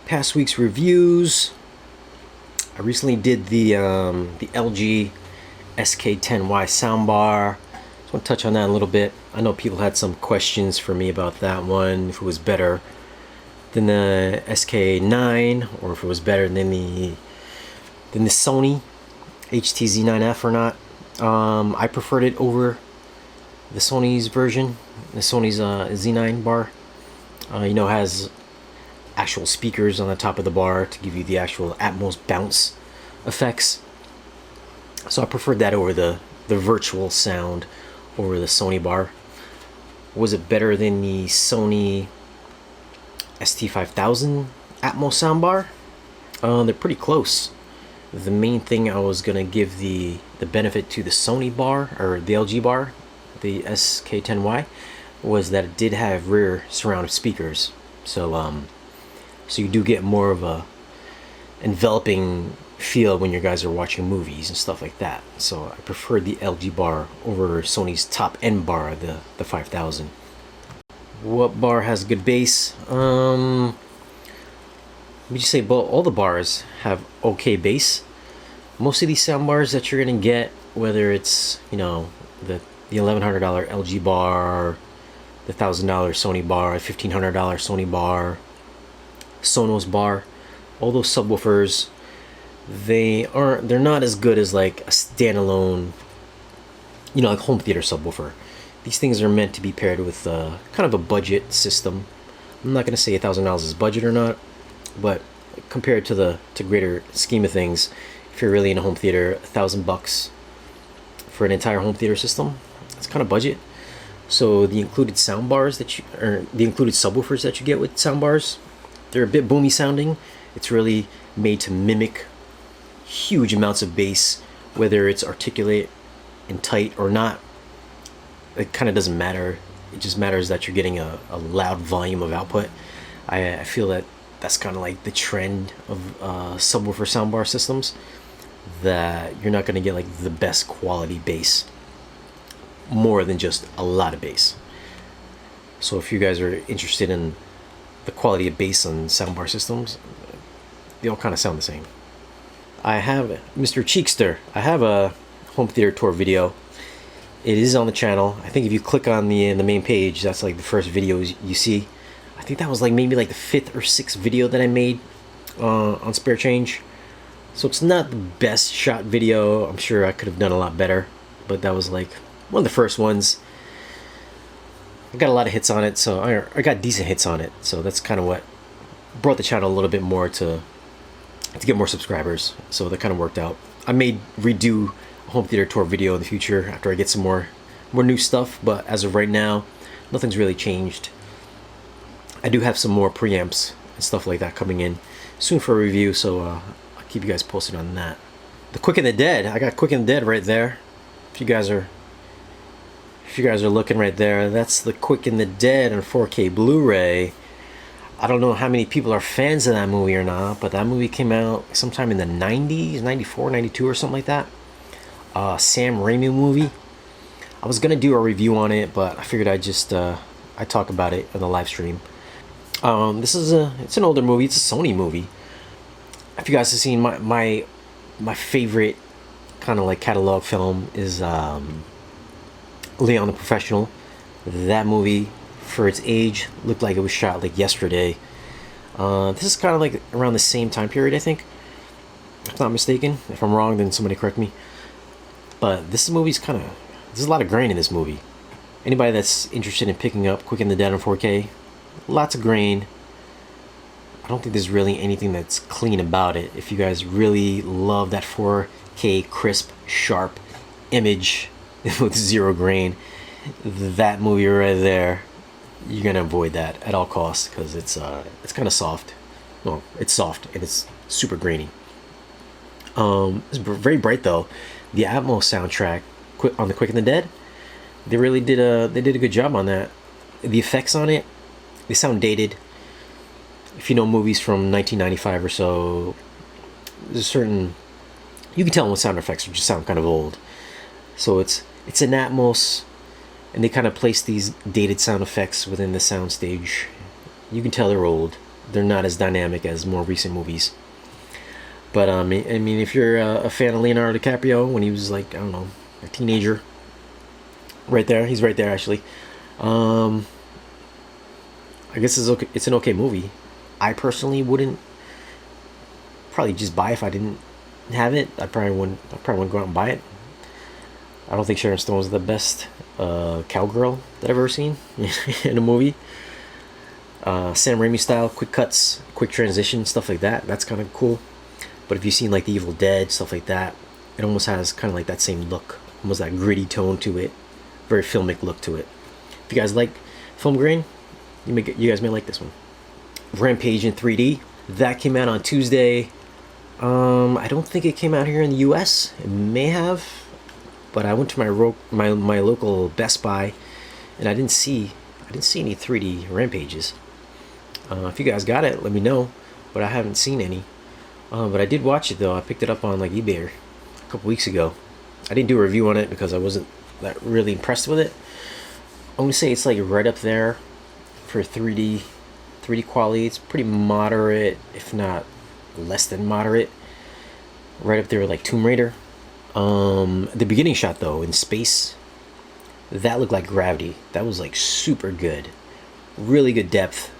past week's reviews. I recently did the LG SK10Y soundbar. Just want to touch on that a little bit. I know people had some questions for me about that one, if it was better than the SK9 or if it was better than the Sony HTZ9F or not. I preferred it over the Sony's version, the Sony's Z9 bar. Has actual speakers on the top of the bar to give you the actual Atmos bounce effects. So I preferred that over the virtual sound over the Sony bar. Was it better than the Sony ST5000 Atmos soundbar? They're pretty close. The main thing I was gonna give the benefit to the Sony bar, or the LG bar, the SK10Y, was that it did have rear surround speakers. So you do get more of a enveloping feel when you guys are watching movies and stuff like that. So I preferred the LG bar over Sony's top end bar, the 5000. What bar has good bass? Let me just say, all the bars have okay bass. Most of these sound bars that you're gonna get, whether it's the $1,100 LG bar, the $1,000 Sony bar, $1,500 Sony bar, Sonos bar, all those subwoofers, they're not as good as like a standalone, like home theater subwoofer. These things are meant to be paired with kind of a budget system. I'm not gonna say $1,000 is budget or not, but compared to greater scheme of things, if you're really in a home theater, $1,000 for an entire home theater system, it's kind of budget. So the included sound bars the included subwoofers that you get with sound bars, they're a bit boomy sounding. It's really made to mimic huge amounts of bass, whether it's articulate and tight or not. It kind of doesn't matter. It just matters that you're getting a loud volume of output. I feel that's kind of like the trend of subwoofer soundbar systems, that you're not going to get like the best quality bass more than just a lot of bass. So if you guys are interested in the quality of bass on soundbar systems, they all kind of sound the same. I have Mr. Cheekster. I have a home theater tour video. It is on the channel. I think if you click on the main page, that's like the first video you see. I think that was like maybe like the 5th or 6th video that I made on Spare Change. So it's not the best shot video. I'm sure I could have done a lot better, but that was like one of the first ones. I got a lot of hits on it, so I got decent hits on it. So that's kind of what brought the channel a little bit more to get more subscribers. So that kind of worked out. I may redo a home theater tour video in the future after I get some more new stuff, but as of right now, nothing's really changed. I do have some more preamps and stuff like that coming in soon for a review, so I'll keep you guys posted on that. The Quick and the Dead, I got Quick and the Dead right there. If you guys are looking right there, that's the Quick and the Dead on 4K Blu-ray. I don't know how many people are fans of that movie or not, but that movie came out sometime in the 90s, 94, 92 or something like that. Sam Raimi movie. I was gonna do a review on it, but I figured I'd talk about it in the live stream. It's an older movie. It's a Sony movie. If you guys have seen my favorite kind of like catalog film is Leon the Professional. That movie, for its age, looked like it was shot like yesterday. This is kind of like around the same time period, I think, if not mistaken. If I'm wrong, then somebody correct me. But there's a lot of grain in this movie. Anybody that's interested in picking up Quick and the Dead on 4K, lots of grain. I don't think there's really anything that's clean about it. If you guys really love that 4K crisp, sharp image with zero grain, that movie right there, you're gonna avoid that at all costs, because it's kind of soft. Well, it's soft and it's super grainy. It's very bright though. The Atmos soundtrack on the Quick and the Dead, they really did a good job on that. The effects on it, they sound dated. If you know movies from 1995 or so, there's a certain, you can tell when sound effects just sound kind of old. So it's an Atmos, and they kind of place these dated sound effects within the soundstage. You can tell they're old. they're not as dynamic as more recent movies. But I mean, if you're a fan of Leonardo DiCaprio when he was like, I don't know, a teenager, right there, he's right there actually. I guess it's okay. It's an okay movie. I personally wouldn't probably just buy it if I didn't have it. I probably wouldn't go out and buy it. I don't think Sharon Stone is the best cowgirl that I've ever seen in a movie. Sam Raimi style, quick cuts, quick transition, stuff like that. That's kind of cool. But if you've seen like The Evil Dead, stuff like that, it almost has kind of like that same look, almost that gritty tone to it, very filmic look to it. If you guys like film grain, you guys may like this one. Rampage in 3D, that came out on Tuesday. I don't think it came out here in the U.S. It may have, but I went to my local Best Buy, and I didn't see any 3D Rampages. If you guys got it, let me know. But I haven't seen any. But I did watch it though. I picked it up on like eBay a couple weeks ago. I didn't do a review on it because I wasn't that really impressed with it. I want to say it's like right up there for 3D quality. It's pretty moderate, if not less than moderate. Right up there with like Tomb Raider. The beginning shot though in space, that looked like Gravity. That was like super good, really good depth.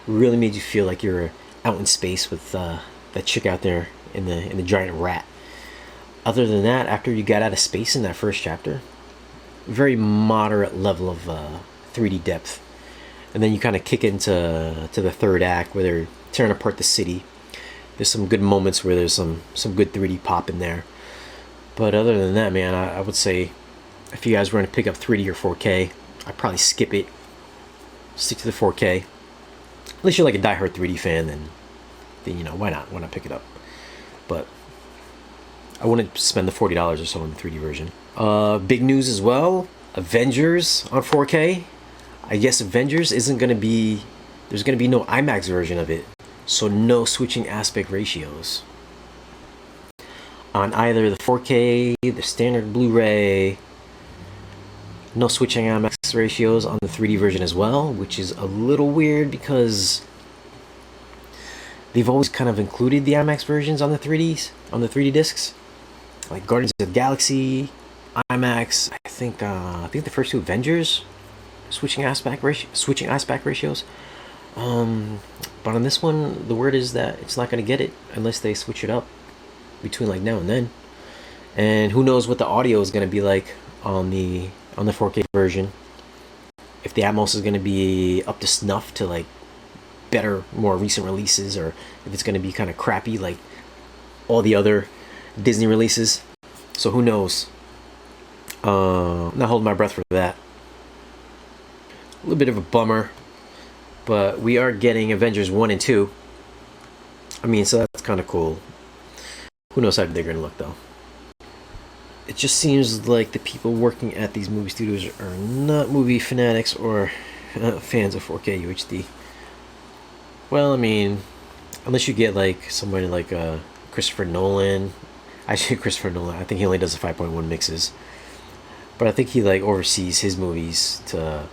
Really made you feel like you're out in space with that chick out there in the giant rat. Other than that, after you got out of space in that first chapter, very moderate level of 3D depth. And then you kind of kick into the third act where they're tearing apart the city. There's some good moments where there's some good 3D pop in there. But other than that, man, I would say if you guys were going to pick up 3D or 4K, I'd probably skip it. Stick to the 4K. Unless you're like a diehard 3D fan, then you know, why not pick it up? But I wouldn't spend the $40 or so on the 3D version. Big news as well, Avengers on 4K. I guess Avengers isn't going to be, there's going to be no IMAX version of it, so no switching aspect ratios on either the 4K, the standard Blu-ray. No switching IMAX ratios on the 3D version as well, which is a little weird because they've always kind of included the IMAX versions on the 3D discs, like Guardians of the Galaxy, IMAX. I think the first two Avengers switching aspect ratios. But on this one, the word is that it's not going to get it unless they switch it up between like now and then. And who knows what the audio is going to be like on the 4K version. If the Atmos is going to be up to snuff to like better, more recent releases, or if it's going to be kind of crappy like all the other Disney releases. So who knows? Not holding my breath for that. A little bit of a bummer, but we are getting Avengers 1 and 2. I mean, so that's kind of cool. Who knows how they're going to look though. It just seems like the people working at these movie studios are not movie fanatics or fans of 4K UHD. Well, I mean, unless you get like somebody like Christopher Nolan. Actually, Christopher Nolan, I think he only does the 5.1 mixes. But I think he like oversees his movies to,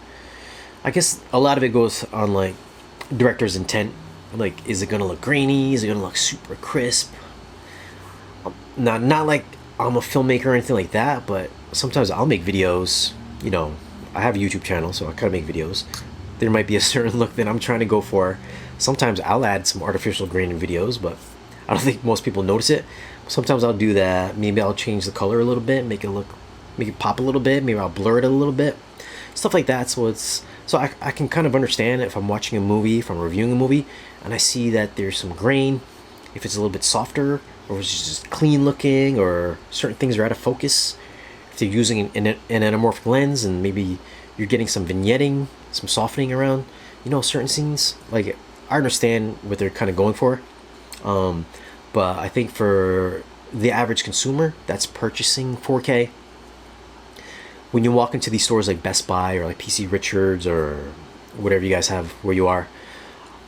I guess a lot of it goes on like director's intent. Like, is it gonna look grainy? Is it gonna look super crisp? Not like I'm a filmmaker or anything like that, but sometimes I'll make videos. You know, I have a YouTube channel, so I kind of make videos. There might be a certain look that I'm trying to go for. Sometimes I'll add some artificial grain in videos, but I don't think most people notice it. Sometimes I'll do that. Maybe I'll change the color a little bit, make it pop a little bit. Maybe I'll blur it a little bit, stuff like that. So I can kind of understand if I'm watching a movie, if I'm reviewing a movie, and I see that there's some grain, if it's a little bit softer, or if it's just clean looking, or certain things are out of focus. If they're using an anamorphic lens, and maybe you're getting some vignetting, some softening around, you know, certain scenes. Like, I understand what they're kind of going for. But I think for the average consumer that's purchasing 4K, when you walk into these stores like Best Buy or like PC Richards or whatever you guys have where you are,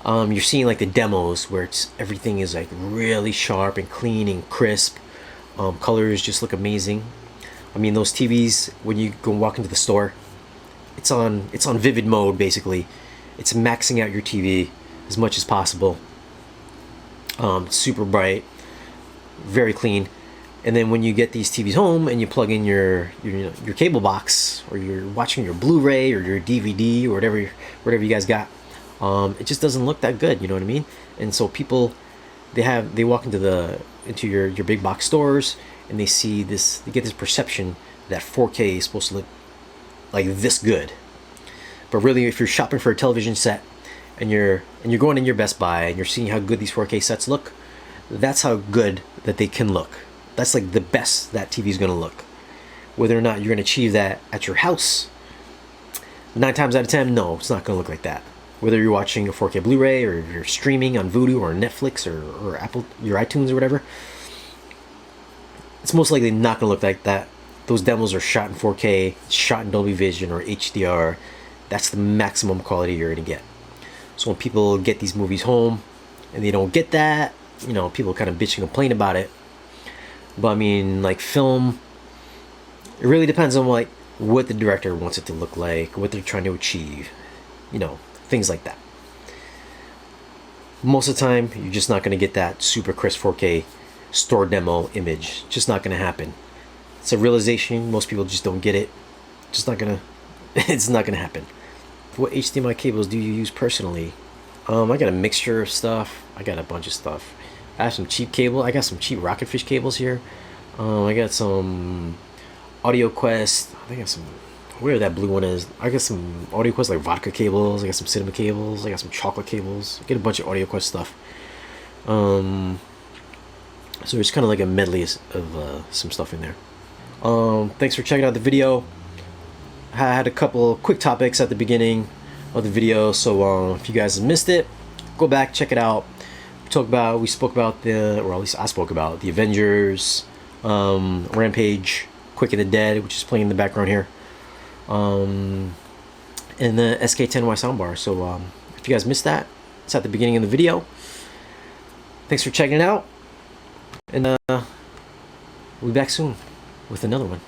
you're seeing like the demos where everything is like really sharp and clean and crisp. Colors just look amazing. I mean, those TVs, when you go walk into the store, it's on vivid mode basically. It's maxing out your TV as much as possible. Super bright, very clean. And then when you get these TVs home and you plug in your cable box, or you're watching your Blu-ray or your DVD or whatever you guys got, it just doesn't look that good. You know what I mean? And so people, they walk into your big box stores, and they see this, they get this perception that 4K is supposed to look like this good. But really, if you're shopping for a television set and you're going in your Best Buy and you're seeing how good these 4K sets look, that's how good that they can look. That's like the best that TV is going to look. Whether or not you're going to achieve that at your house, 9 times out of 10, no, it's not going to look like that. Whether you're watching a 4K Blu-ray, or you're streaming on Vudu or Netflix or Apple, your iTunes or whatever, it's most likely not going to look like that. Those demos are shot in 4K, shot in Dolby Vision or HDR. That's the maximum quality you're going to get. So when people get these movies home and they don't get that, you know, people kind of bitch and complain about it. But I mean, like film, it really depends on like what the director wants it to look like, what they're trying to achieve, you know, things like that. Most of the time, you're just not going to get that super crisp 4K store demo image. Just not going to happen. It's a realization. Most people just don't get it. Just not gonna. It's not gonna happen. What HDMI cables do you use personally? I got a mixture of stuff. I got a bunch of stuff. I have some cheap cable. I got some cheap Rocketfish cables here. I got some Audio Quest. I think I got some. Where that blue one is. I got some Audio Quest like vodka cables. I got some cinema cables. I got some chocolate cables. I get a bunch of Audio Quest stuff. So it's kind of like a medley of some stuff in there. Thanks for checking out the video. I had a couple quick topics at the beginning of the video, so if you guys missed it, go back, check it out. We spoke about or at least I spoke about the Avengers, Rampage, Quick and the Dead, which is playing in the background here, and the SK10Y soundbar. So if you guys missed that, it's at the beginning of the video. Thanks for checking it out, and we'll be back soon with another one.